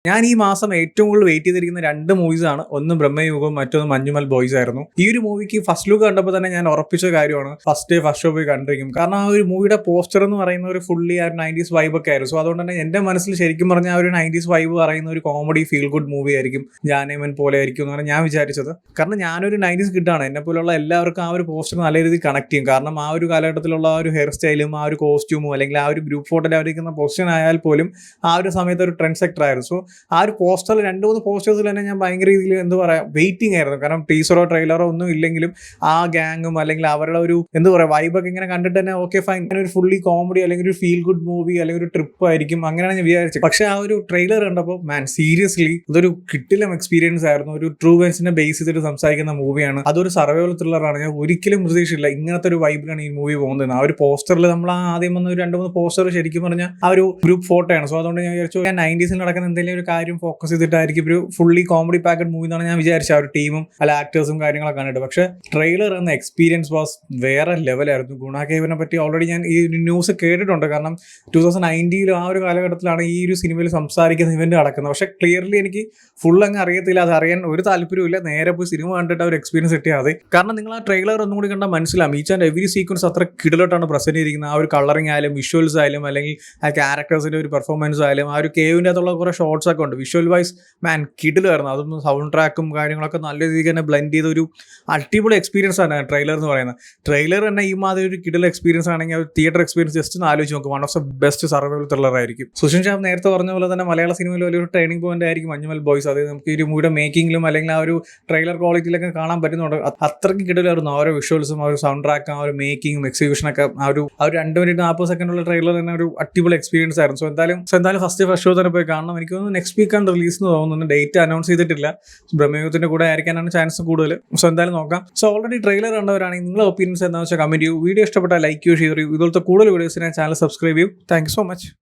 ഞാൻ ഈ മാസം ഏറ്റവും കൂടുതൽ വെയിറ്റ് ചെയ്തിരിക്കുന്ന 2 മൂവീസാണ്. ഒന്ന് ബ്രഹ്മയുഗവും മറ്റൊന്ന് മഞ്ഞുമൽ ബോയ്സ് ആയിരുന്നു. ഈ ഒരു മൂവിക്ക് ഫസ്റ്റ് ലുക്ക് കണ്ടപ്പോൾ തന്നെ ഞാൻ ഉറപ്പിച്ച കാര്യമാണ് ഫസ്റ്റ് ഡേ ഫസ്റ്റ് ഷോ പോയി കണ്ടിരിക്കും. കാരണം ആ ഒരു മൂവിയുടെ പോസ്റ്റർ എന്ന് പറയുന്ന ഒരു ഫുള്ളി ആ 90s വൈബ് ഒക്കെ ആയിരുന്നു. സോ അതുകൊണ്ട് തന്നെ എന്റെ മനസ്സിൽ ശരിക്കും പറഞ്ഞാൽ ആ ഒരു 90s വൈബ് പറയുന്ന ഒരു കോമഡി ഫീൽ ഗുഡ് മൂവി ആയിരിക്കും, ജാനേമൻ പോലെ ആയിരിക്കും എന്നാണ് ഞാൻ വിചാരിച്ചത്. കാരണം ഞാനൊരു 90s കിഡാണ്. എന്നെ പോലുള്ള എല്ലാവർക്കും ആ ഒരു പോസ്റ്റർ നല്ല രീതിയിൽ കണക്ട് ചെയ്യും. കാരണം ആ ഒരു കാലഘട്ടത്തിലുള്ള ആ ഒരു ഹെയർ സ്റ്റൈലും ആ ഒരു കോസ്റ്റ്യൂമും അല്ലെങ്കിൽ ആ ഒരു ഗ്രൂപ്പ് ഫോട്ടോയിൽ അവരിക്കുന്ന പൊസിഷൻ ആയാൽ പോലും ആ ഒരു സമയത്ത് ഒരു ട്രെൻഡ് സെക്ടർ ആയിരുന്നു. സോ ആ ഒരു പോസ്റ്ററിൽ 2-3 പോസ്റ്റേഴ്സിൽ തന്നെ ഞാൻ ഭയങ്കര രീതിയിൽ എന്താ പറയുക വെയിറ്റിംഗ് ആയിരുന്നു. കാരണം ടീസറോ ട്രെയിലറോ ഒന്നും ഇല്ലെങ്കിലും ആ ഗാങ്ങും അല്ലെങ്കിൽ അവരുടെ ഒരു എന്താ പറയുക വൈബൊക്കെ ഇങ്ങനെ കണ്ടിട്ട് തന്നെ ഓക്കെ ഫൈൻ, അങ്ങനെ ഒരു ഫുള്ളി കോമഡി അല്ലെങ്കിൽ ഒരു ഫീൽ ഗുഡ് മൂവി അല്ലെങ്കിൽ ഒരു ട്രിപ്പ് ആയിരിക്കും അങ്ങനെയാണ് ഞാൻ വിചാരിച്ചത്. പക്ഷേ ആ ഒരു ട്രെയിലർ കണ്ടപ്പോൾ മാൻ സീരിയസ്ലി അതൊരു കിട്ടിലം എക്സ്പീരിയൻസ് ആയിരുന്നു. ഒരു ട്രൂ ഇവന്റ്സിനെ ബേസ് ചെയ്തിട്ട് സംസാരിക്കുന്ന മൂവിയാണ്. അതൊരു സർവൈവൽ ത്രില്ലറാണ്. ഞാൻ ഒരിക്കലും പ്രതീക്ഷിച്ചില്ല ഇങ്ങനത്തെ ഒരു വൈബിലാണ് ഈ മൂവി പോകുന്നത്. ആ ഒരു പോസ്റ്ററിൽ നമ്മൾ ആദ്യം വന്ന ഒരു 2-3 പോസ്റ്റർ ശരിക്കും പറഞ്ഞാൽ ആ ഒരു ഗ്രൂപ്പ് ഫോട്ടോയാണ്. സോ അതുകൊണ്ട് ഞാൻ വിചാരിച്ചു 90s നടക്കുന്ന എന്തെങ്കിലും ഒരു കാര്യം ഫോക്കസ് ചെയ്തിട്ടായിരിക്കും ഒരു ഫുള്ളി കോമഡി പാക്കഡ് മൂവി എന്നാണ് ഞാൻ വിചാരിച്ചത്. ആ ഒരു ടീമും അല്ല ആക്ടേഴ്സും കാര്യങ്ങളൊക്കെ കണ്ടിട്ട്. പക്ഷേ ട്രെയിലർ എന്ന എക്സ്പീരിയൻസ് വാസ് വേറെ ലെവലായിരുന്നു. ഗുണാകേവിനെ പറ്റി ഓൾറെഡി ഞാൻ ഈ ന്യൂസ് കേട്ടിട്ടുണ്ട്. കാരണം 2019 ആ ഒരു കാലഘട്ടത്തിലാണ് ഈ ഒരു സിനിമയിൽ സംസാരിക്കുന്ന ഇവന്റ് നടക്കുന്നത്. പക്ഷേ ക്ലിയർലി എനിക്ക് ഫുൾ അങ്ങ് അറിയത്തില്ല, അത് അറിയാൻ ഒരു താല്പര്യമില്ല. നേരെ പോയി സിനിമ കണ്ടിട്ട് ഒരു എക്സ്പീരിയൻസ് കിട്ടിയാൽ മതി. കാരണം നിങ്ങൾ ആ ട്രെയിലർ ഒന്നും കൂടി കണ്ടാൽ മനസ്സിലാവും ഈച്ച് ആൻഡ് എവറി സീക്വൻസ് അത്ര കിടിലോട്ടാണ് പ്രസന്റ് ചെയ്തിരിക്കുന്നത്. ആ ഒരു കളറിംഗ് ആയാലും വിഷ്വൽസ് ആയാലും അല്ലെങ്കിൽ ആ ക്യാരക്ടേഴ്സിന്റെ ഒരു പെർഫോമൻസ് ആയാലും ആ ഒരു കേവിൻ്റെ അകത്തുള്ള കുറേ ഷോർട്സ് ഒക്കെ ഉണ്ട്. വിഷ്വൽ വൈസ് മാൻ കിടിലായിരുന്നു. അതൊന്നും സൗണ്ട് ട്രാക്കും കാര്യങ്ങളൊക്കെ നല്ല രീതിക്ക് തന്നെ ബ്ലെൻഡ് ചെയ്ത ഒരു അടിപൊളി എക്സ്പീരിയൻസ് ആണ് ട്രെയിലർ എന്ന് പറയുന്നത്. ട്രെയിലർ തന്നെ ഈ മാതിരി ഒരു കിടിൽ എക്സ്പീരിയൻസ് ആണെങ്കിൽ ഒരു തിയേറ്റർ എക്സ്പീരിയൻസ് ജസ്റ്റ് ഒന്ന് ആലോചിച്ച് നോക്കും. One of the best survival thriller ആയിരിക്കും. സുഷിൻ ഷാം നേരത്തെ പറഞ്ഞ പോലെ തന്നെ മലയാള സിനിമയിൽ വലിയൊരു ട്രെയിനിങ് പോയിന്റ് ആയിരിക്കും മഞ്ഞുമൽ ബോയ്സ്. അത് നമുക്ക് ഈ ഒരു മൂവിയുടെ മേക്കിങ്ങിലും അല്ലെങ്കിൽ ആ ഒരു ട്രെയിലർ ക്വാളിറ്റിയിലൊക്കെ കാണാൻ പറ്റുന്നുണ്ട്. അത്രയ്ക്ക് കിടിലായിരുന്നു. ആ ഒരു വിഷ്വൽസും ആ ഒരു സൗണ്ട് ട്രാക്കും ആ ഒരു മേക്കിങ്ങും എക്സിക്യൂഷനൊക്കെ ആ ഒരു 2 മിനിറ്റ് 40 സെക്കൻഡുള്ള ട്രെയിലർ തന്നെ ഒരു അടിപൊളി എക്സ്പീരിയൻസ് ആയിരുന്നു. സോ എന്തായാലും ഫസ്റ്റ് ഷോ തന്നെ പോയി കാണണം. എനിക്ക് തോന്നുന്നു നെക്സ്റ്റ് വീക്കാണ് റിലീസ് എന്ന് തോന്നുന്നു. ഡേറ്റ് അനൗൺസ് ചെയ്തിട്ടില്ല. ബ്രഹ്മയുഗത്തിന്റെ കൂടെ ആയിരിക്കാനാണ് ചാൻസ് കൂടുതൽ. സോ എന്തായാലും നോക്കാം. സോ ഓൾറെഡി ട്രെയിലർ കണ്ടവരാണെങ്കിൽ നിങ്ങളുടെ ഒപ്പീനിയൻസ് എന്താണെന്ന് വെച്ചാൽ കമന്റ് ചെയ്യൂ. വീഡിയോ ഇഷ്ടപ്പെട്ടാൽ ലൈക്ക് ചെയ്യൂ, ഷെയർ ചെയ്യൂ. ഇതുപോലത്തെ കൂടുതൽ വീഡിയോസിനെ ചാനൽ സബ്സ്ക്രൈബ് ചെയ്യൂ. Thank you so much.